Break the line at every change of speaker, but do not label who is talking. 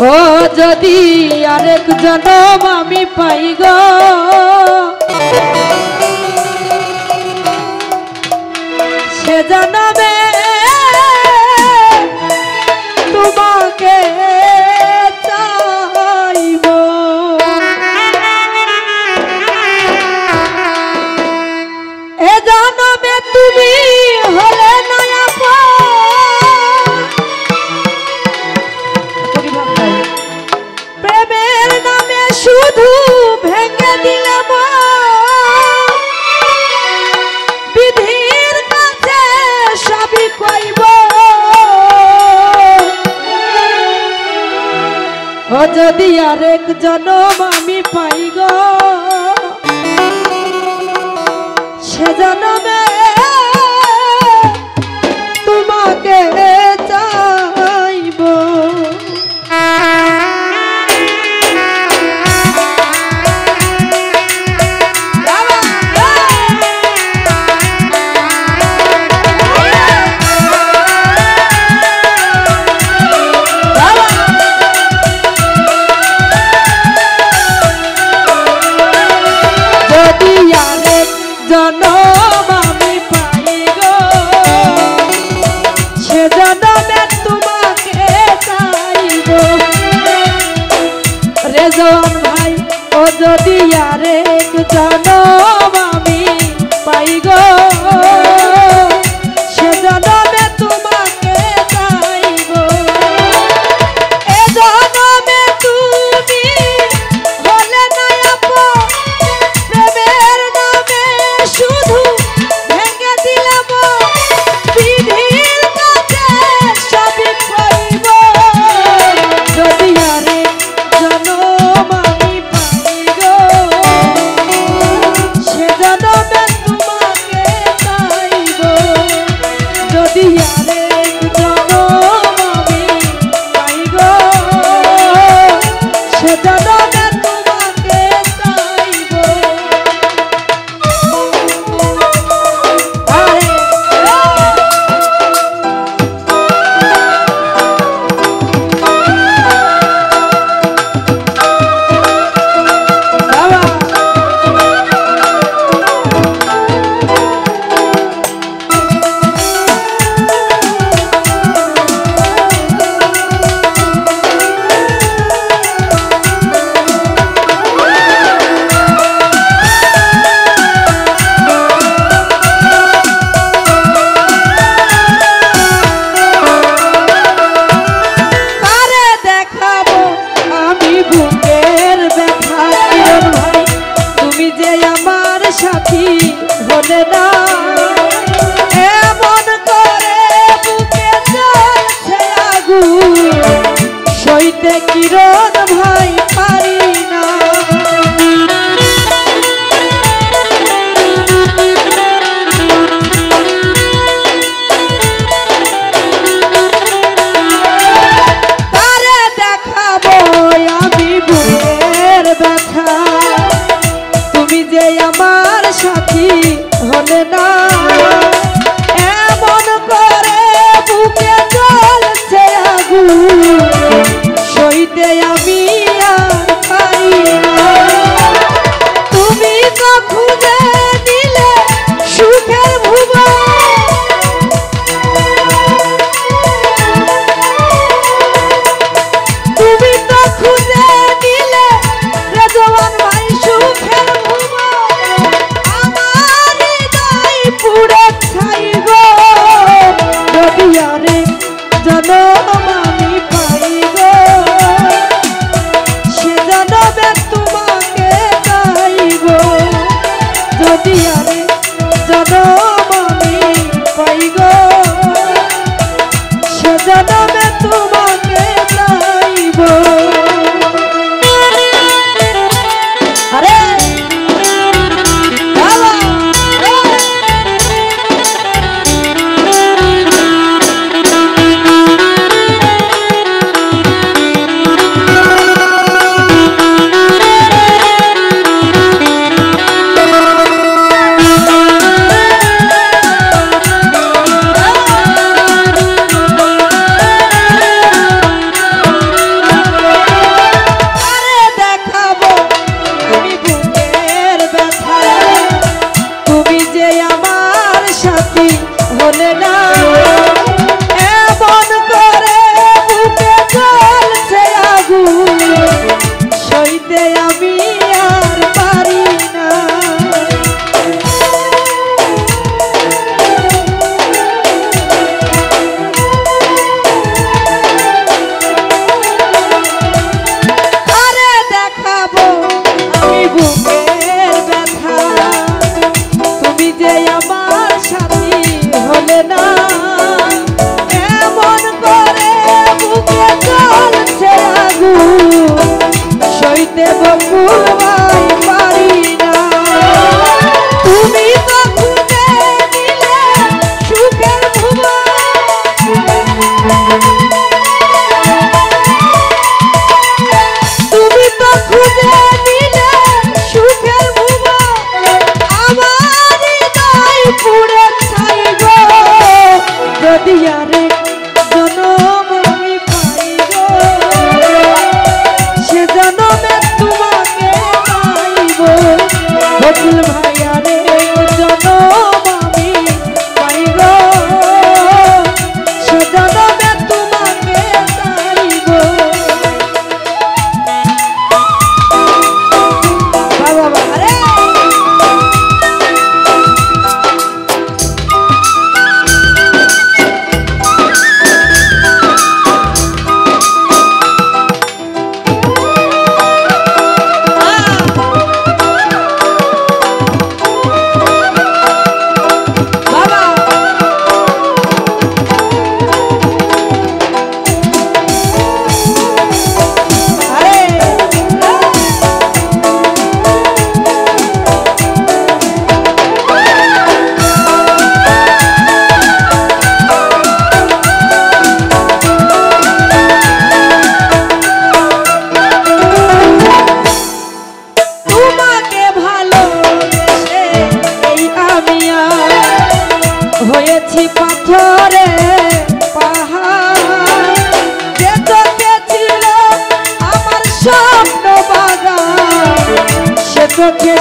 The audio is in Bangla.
ও যদি আরেক জনম আমি পাই গো সে জনমে তোমাকে চাইব। এ জনমে তুমি হলে না প্রেমের নামে শুধু ভেঙে দিলে বিধির কাছে সবই কইব। ও যদি আরেক জনম আমি পাই গো সে জনমে তোমাকে চাইব। জনম আমি পাই গো সে জনমে তোমাকে চাইব। রেজন ভাই ও যদি আরেক জনম আমি পাই গো সে জনমে তোমাকে চাইব। এ জনমে তুমি হলে না আপন প্রেমের নামে শুধু ভেঙে দিলাম বিধির কাছে সবই কইব। যদি আরেক জনম আমি পাই গো সে জনমে তোমাকে চাইব। যদি আরেক জনম আমি পাই গো সে জনমে তোমাকে চাইব। সাথী হলে না এমন করে বুকে জ্বলছে আগুন সইতে কিরণ ভাই পারি না। তারে দেখাবো আমি বুকের ব্যথা তুমি যে আমার সাথী হলে না এমন করে বুকে জ্বলছে আগুন সইতে আমি আর পারি না। তুমি তো খুঁজে দিলে সুখের ভুবন তুমি তো খুঁজে দিলে রেজওয়ান ভাই সুখের পুরে খাইব। যদি আরেক জনম আমি পাই গো চোখে